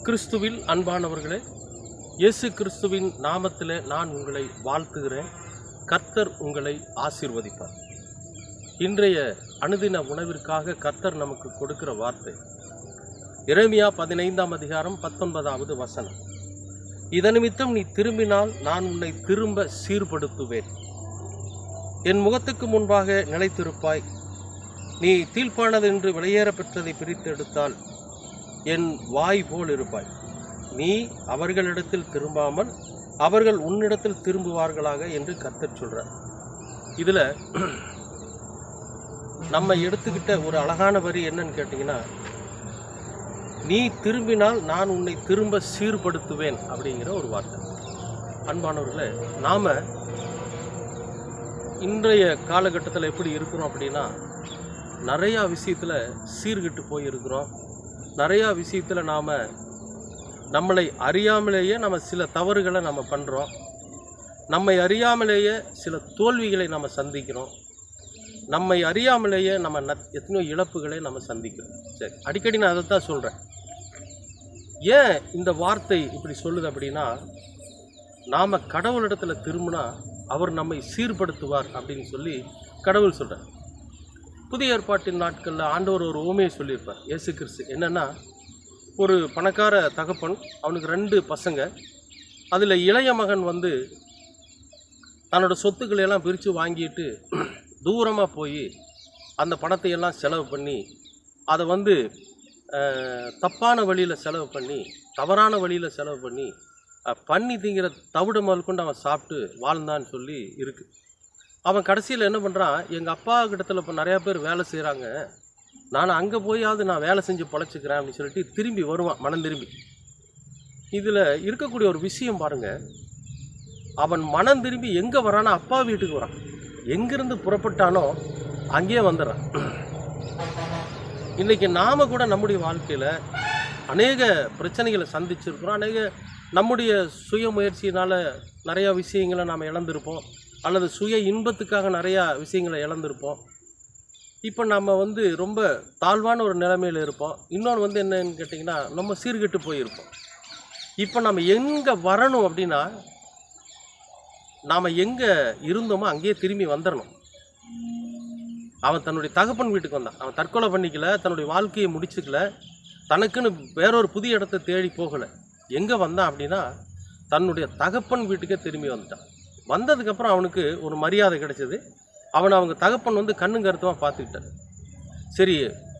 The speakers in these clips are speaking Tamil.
கிறிஸ்துவில் அன்பானவர்களே, இயேசு கிறிஸ்துவின் நாமத்திலே நான் உங்களை வாழ்த்துகிறேன். கர்த்தர் உங்களை ஆசீர்வதிப்பார். இன்றைய அனுதின உணவிற்காக கர்த்தர் நமக்கு கொடுக்கிற வார்த்தை எரேமியா 15ஆம் அதிகாரம் 19வது வசனம். இதனிமித்தம் நீ திரும்பினால் நான் உன்னை திரும்ப சீர்படுத்துவேன். என் முகத்துக்கு முன்பாக நிலைத்திருப்பாய். நீ தீழ்ப்பானதென்று வெளியேற பெற்றதை பிரித்து எடுத்தால் என் வாய் போல் இருப்பாய். நீ அவர்களிடத்தில் திரும்பாமல் அவர்கள் உன்னிடத்தில் திரும்புவார்களாக என்று கர்த்தர் சொல்றார். இதுல நம்ம எடுத்துக்கிட்ட ஒரு அழகான வரி என்னன்னு கேட்டீங்கன்னா, நீ திரும்பினால் நான் உன்னை திரும்ப சீர்படுத்துவேன் அப்படிங்கிற ஒரு வார்த்தை. அன்பானவர்களே, நாம இன்றைய காலகட்டத்தில் எப்படி இருக்கிறோம் அப்படின்னா, நிறையா விஷயத்தில் சீர்கிட்டு போயிருக்கிறோம். நிறையா விஷயத்தில் நாம் நம்மளை அறியாமலேயே நம்ம சில தவறுகளை நம்ம பண்ணுறோம். நம்மை அறியாமலேயே சில தோல்விகளை நம்ம சந்திக்கிறோம். நம்மை அறியாமலேயே நம்ம எத்தனையோ இழப்புகளை நம்ம சந்திக்கிறோம். சரி, அடிக்கடி நான் அதை தான் சொல்கிறேன். ஏன் இந்த வார்த்தை இப்படி சொல்லுது அப்படின்னா, நாம் கடவுளிடத்தில் திரும்பினா அவர் நம்மை சீர்படுத்துவார் அப்படின்னு சொல்லி கடவுள் சொல்கிறார். புதிய ஏற்பாட்டின் நாட்களில் ஆண்டவர் ஒரு உவமையை சொல்லியிருப்பார், இயேசு கிறிஸ்து. என்னென்னா, ஒரு பணக்கார தகப்பன், அவனுக்கு 2 பசங்க. அதில் இளைய மகன் தன்னோட சொத்துக்களை எல்லாம் பிரித்து வாங்கிட்டு தூரமாக போய் அந்த பணத்தையெல்லாம் செலவு பண்ணி அதை தப்பான வழியில் செலவு பண்ணி, தவறான வழியில் செலவு பண்ணி திங்கிற தவிட முதல் கொண்டு அவன் சாப்பிட்டு வாழ்ந்தான்னு சொல்லி இருக்குது. அவன் கடைசியில் என்ன பண்ணுறான், எங்கள் அப்பா கிட்டத்தில் இப்போ நிறையா பேர் வேலை செய்கிறாங்க, நான் அங்கே போயாவது நான் வேலை செஞ்சு பொழைச்சிக்கிறேன் அப்படின்னு சொல்லிட்டு திரும்பி வருவான், மனம் திரும்பி. இதில் இருக்கக்கூடிய ஒரு விஷயம் பாருங்கள், அவன் மனம் திரும்பி எங்கே வரானா, அப்பா வீட்டுக்கு வரான். எங்கேருந்து புறப்பட்டானோ அங்கேயே வந்துடுறான். இன்றைக்கி நாம் கூட நம்முடைய வாழ்க்கையில் அநேக பிரச்சனைகளை சந்திச்சிருக்கிறோம். நம்முடைய சுய முயற்சியினால் நிறையா விஷயங்களை நாம் இழந்திருப்போம், அல்லது சுய இன்பத்துக்காக நிறையா விஷயங்களை இழந்திருப்போம். இப்போ நம்ம ரொம்ப தாழ்வான ஒரு நிலைமையில் இருப்போம். இன்னொன்று என்னன்னு கேட்டிங்கன்னா, நம்ம சீர்கெட்டு போயிருப்போம். இப்போ நம்ம எங்கே வரணும் அப்படின்னா, நாம் எங்கே இருந்தோமோ அங்கேயே திரும்பி வந்துடணும். அவன் தன்னுடைய தகப்பன் வீட்டுக்கு வந்தான். அவன் தற்கொலை பண்ணிக்கல, தன்னுடைய வாழ்க்கையை முடிச்சுக்கல, தனக்குன்னு வேறொரு புதிய இடத்தை தேடி போகலை. எங்கே வந்தான் அப்படின்னா, தன்னுடைய தகப்பன் வீட்டுக்கே திரும்பி வந்துட்டான். வந்ததுக்கப்புறம் அவனுக்கு ஒரு மரியாதை கிடைச்சது. அவங்க தகப்பன் கண்ணும் கருத்துமாக பார்த்துக்கிட்டார். சரி,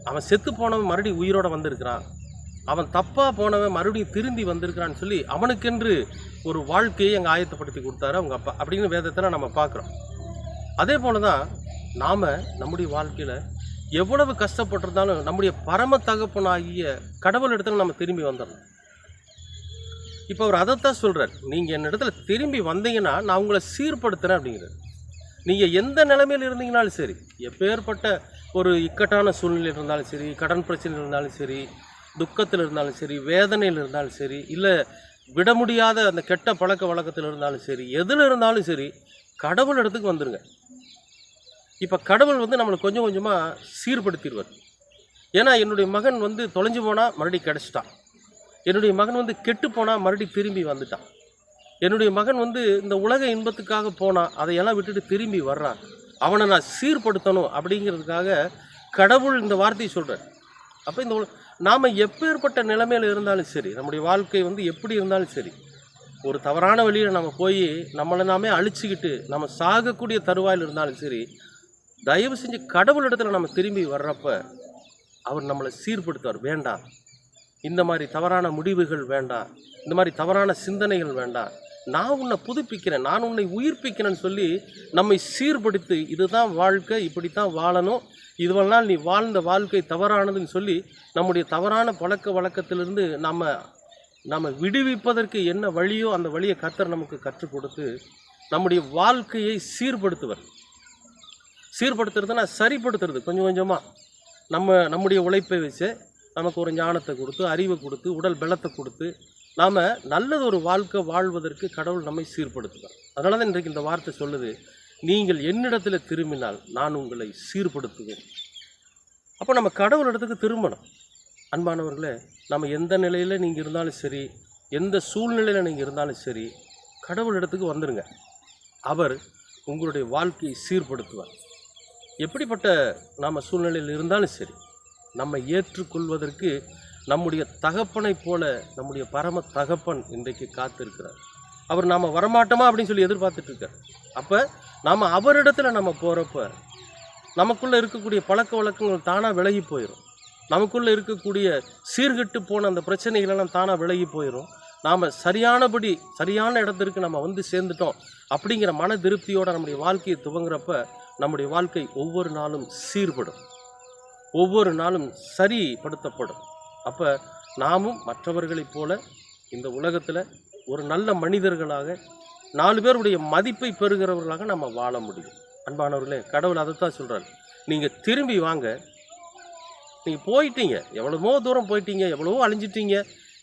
அவன் செத்து போனவன் மறுபடியும் உயிரோடு வந்திருக்கிறான், அவன் தப்பாக போனவன் மறுபடியும் திரும்பி வந்திருக்கிறான்னு சொல்லி அவனுக்கென்று ஒரு வாழ்க்கையை அங்கே ஆயத்தப்படுத்தி கொடுத்தாரு அவங்க அப்பா அப்படின்னு வேதத்தில் நம்ம பார்க்குறோம். அதே போல தான் நாம் நம்முடைய வாழ்க்கையில் எவ்வளவு கஷ்டப்பட்டிருந்தாலும் நம்முடைய பரம தகப்பனாகிய கடவுள் இடத்துல நம்ம திரும்பி வந்துடணும். இப்போ அவர் அதைத்தான் சொல்கிறார், நீங்கள் என்னிடத்துல திரும்பி வந்தீங்கன்னா நான் உங்களை சீர்படுத்துகிறேன் அப்படிங்கிறார். நீங்கள் எந்த நிலைமையில் இருந்தீங்கனாலும் சரி, எப்பேற்பட்ட ஒரு இக்கட்டான சூழ்நிலை இருந்தாலும் சரி, கடன் பிரச்சனை இருந்தாலும் சரி, துக்கத்தில் இருந்தாலும் சரி, வேதனையில் இருந்தாலும் சரி, இல்லை விட முடியாத அந்த கெட்ட பழக்க வழக்கத்தில் இருந்தாலும் சரி, எதில் இருந்தாலும் சரி, கடவுள் இடத்துக்கு வந்துடுங்க. இப்போ கடவுள் நம்மளை கொஞ்சம் கொஞ்சமாக சீர்படுத்திடுவார். ஏன்னா என்னுடைய மகன் தொலைஞ்சு போனால் மறுபடியும் கிடச்சிட்டான், என்னுடைய மகன் கெட்டு போனால் மறுபடியும் திரும்பி வந்துட்டான், என்னுடைய மகன் இந்த உலக இன்பத்துக்காக போனான், அதையெல்லாம் விட்டுட்டு திரும்பி வர்றான், அவனை நான் சீர்படுத்தணும் அப்படிங்கிறதுக்காக கடவுள் இந்த வார்த்தையை சொல்கிறார். அப்போ நாம் எப்பேற்பட்ட நிலைமையில் இருந்தாலும் சரி, நம்முடைய வாழ்க்கை எப்படி இருந்தாலும் சரி, ஒரு தவறான வழியில் நம்ம போய் நம்மளை நாமே அழிச்சிக்கிட்டு நம்ம சாகக்கூடிய தருவாயில் இருந்தாலும் சரி, தயவு செஞ்சு கடவுளிடத்தில் நம்ம திரும்பி வர்றப்ப அவர் நம்மளை சீர்படுத்துவார். வேண்டாம், இந்த மாதிரி தவறான முடிவுகள் வேண்டாம், இந்த மாதிரி தவறான சிந்தனைகள் வேண்டாம், நான் உன்னை புதுப்பிக்கிறேன், நான் உன்னை உயிர்ப்பிக்கிறேன்னு சொல்லி நம்மை சீர்படுத்தி, இதுதான் வாழ்க்கை, இப்படித்தான் வாழணும், இதுவெல்லாம் நீ வாழ்ந்த வாழ்க்கை தவறானதுன்னு சொல்லி நம்முடைய தவறான பழக்க வழக்கத்திலிருந்து நம்ம விடுவிப்பதற்கு என்ன வழியோ அந்த வழியை கர்த்தர் நமக்கு கற்றுக் கொடுத்து நம்முடைய வாழ்க்கையை சீர்படுத்துவர். சீர்படுத்துறதுன்னா சரிப்படுத்துறது. கொஞ்சம் கொஞ்சமாக நம்முடைய உழைப்பை வச்சு நமக்கு ஒரு ஞானத்தை கொடுத்து, அறிவை கொடுத்து, உடல் பலத்தை கொடுத்து நாம் நல்லது ஒரு வாழ்க்கை வாழ்வதற்கு கடவுள் நம்மை சீர்படுத்துவார். அதனால தான் இன்றைக்கு இந்த வார்த்தை சொல்லுது, நீங்கள் என்னிடத்தில் திரும்பினால் நான் உங்களை சீர்படுத்துவேன். அப்போ நம்ம கடவுள் இடத்துக்கு திரும்பணும். அன்பானவர்களே, நம்ம எந்த நிலையில் நீங்கள் இருந்தாலும் சரி, எந்த சூழ்நிலையில் நீங்கள் இருந்தாலும் சரி, கடவுள் இடத்துக்கு வந்துடுங்க. அவர் உங்களுடைய வாழ்க்கையை சீர்படுத்துவார். எப்படிப்பட்ட நாம் சூழ்நிலையில் இருந்தாலும் சரி, நம்ம ஏற்றுக்கொள்வதற்கு நம்முடைய தகப்பனைப் போல நம்முடைய பரம தகப்பன் இன்றைக்கு காத்திருக்கிறார். அவர் நாம் வரமாட்டோமா அப்படின்னு சொல்லி எதிர்பார்த்துட்ருக்கார். அப்போ நாம் அவரிடத்துல நம்ம போகிறப்ப நமக்குள்ளே இருக்கக்கூடிய பழக்க வழக்கங்கள் தானாக விலகி போயிடும். நமக்குள்ளே இருக்கக்கூடிய சீர்கெட்டு போன அந்த பிரச்சனைகளெல்லாம் தானாக விலகி போயிடும். நாம் சரியான இடத்திற்கு நம்ம வந்து சேர்ந்துட்டோம் அப்படிங்கிற மன திருப்தியோடு நம்முடைய வாழ்க்கையை துவங்குறப்ப நம்முடைய வாழ்க்கை ஒவ்வொரு நாளும் சீர்படும், ஒவ்வொரு நாளும் சரிப்படுத்தப்படும். அப்போ நாமும் மற்றவர்களைப் போல இந்த உலகத்தில் ஒரு நல்ல மனிதர்களாக 4 பேருடைய மதிப்பை பெறுகிறவர்களாக நம்ம வாழ முடியும். அன்பானவர்களே, கடவுள் அதைத்தான் சொல்கிறார். நீங்கள் திரும்பி வாங்க. நீங்கள் போயிட்டீங்க, எவ்வளவோ தூரம் போயிட்டீங்க, எவ்வளவோ அழிஞ்சிட்டீங்க,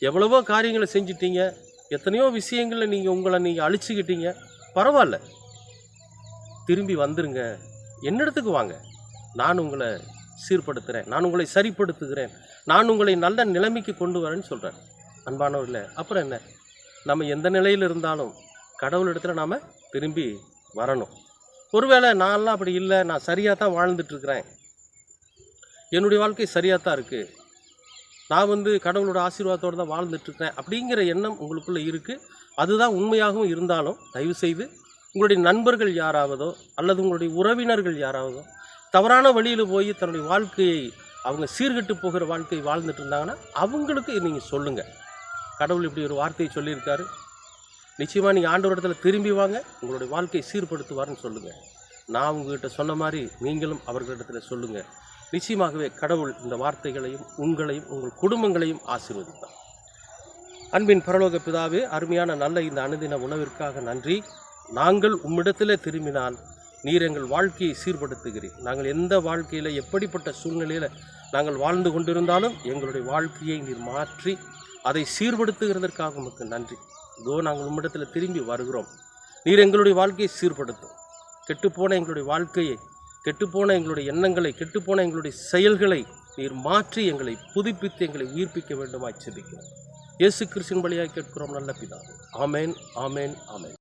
எவ்வளவோ காரியங்களை செஞ்சிட்டீங்க, எத்தனையோ விஷயங்களில் நீங்கள் அழிச்சுக்கிட்டீங்க. பரவாயில்ல, திரும்பி வந்துருங்க, என்னிடத்துக்கு வாங்க. நான் உங்களை சீர்படுத்துகிறேன், நான் உங்களை சரிப்படுத்துகிறேன், நான் உங்களை நல்ல நிலைமைக்கு கொண்டு வரேன்னு சொல்கிறேன். அன்பானவர்களே, அப்புறம் என்ன, நம்ம எந்த நிலையில் இருந்தாலும் கடவுளிடத்தில் நாம் திரும்பி வரணும். ஒருவேளை நான்லாம் அப்படி இல்லை, நான் சரியாக தான் வாழ்ந்துட்டுருக்கிறேன், என்னுடைய வாழ்க்கை சரியாக தான் இருக்குது, நான் கடவுளோட ஆசீர்வாதத்தோடு தான் வாழ்ந்துட்டுருக்கிறேன் அப்படிங்கிற எண்ணம் உங்களுக்குள்ளே இருக்குது. அதுதான் உண்மையாகவும் இருந்தாலும் தயவுசெய்து உங்களுடைய நண்பர்கள் யாராவதோ அல்லது உங்களுடைய உறவினர்கள் யாராவதோ தவறான வழியில் போய் தன்னுடைய வாழ்க்கையை அவங்க சீர்கெட்டு போகிற வாழ்க்கையை வாழ்ந்துட்டு இருந்தாங்கன்னா அவங்களுக்கு நீங்கள் சொல்லுங்கள். கடவுள் இப்படி ஒரு வார்த்தையை சொல்லியிருக்காரு, நிச்சயமாக நீங்கள் ஆண்டவரிடத்தில் திரும்பி வாங்க, உங்களுடைய வாழ்க்கையை சீர்படுத்துவார்னு சொல்லுங்கள். நான் உங்கள்கிட்ட சொன்ன மாதிரி நீங்களும் அவர்களிடத்தில் சொல்லுங்கள். நிச்சயமாகவே கடவுள் இந்த வார்த்தைகளையும் உங்களையும் உங்கள் குடும்பங்களையும் ஆசீர்வதிப்பார். அன்பின் பரலோக பிதாவே, அருமையான நல்ல இந்த அனுதின உணவிற்காக நன்றி. நாங்கள் உம்மிடத்தில் திரும்பினால் நீர் எங்கள் வாழ்க்கையை சீர்படுத்துகிறீர். நாங்கள் எந்த வாழ்க்கையில் எப்படிப்பட்ட சூழ்நிலையில் நாங்கள் வாழ்ந்து கொண்டிருந்தாலும் எங்களுடைய வாழ்க்கையை நீர் மாற்றி அதை சீர்படுத்துகிறதற்காக உமக்கு நன்றி. இதோ நாங்கள் உம்மிடத்தில் திரும்பி வருகிறோம். நீர் எங்களுடைய வாழ்க்கையை சீர்படுத்தும். கெட்டுப்போன எங்களுடைய வாழ்க்கையை, கெட்டுப்போன எங்களுடைய எண்ணங்களை, கெட்டுப்போன எங்களுடைய செயல்களை நீர் மாற்றி எங்களை புதுப்பித்து எங்களை உயிர்ப்பிக்க வேண்டுமாய் ஜெபிக்கிறோம். இயேசு கிறிஸ்துவின் வழியாய் கேட்கிறோம் நல்ல பிதாவே. ஆமென், ஆமென், ஆமென்.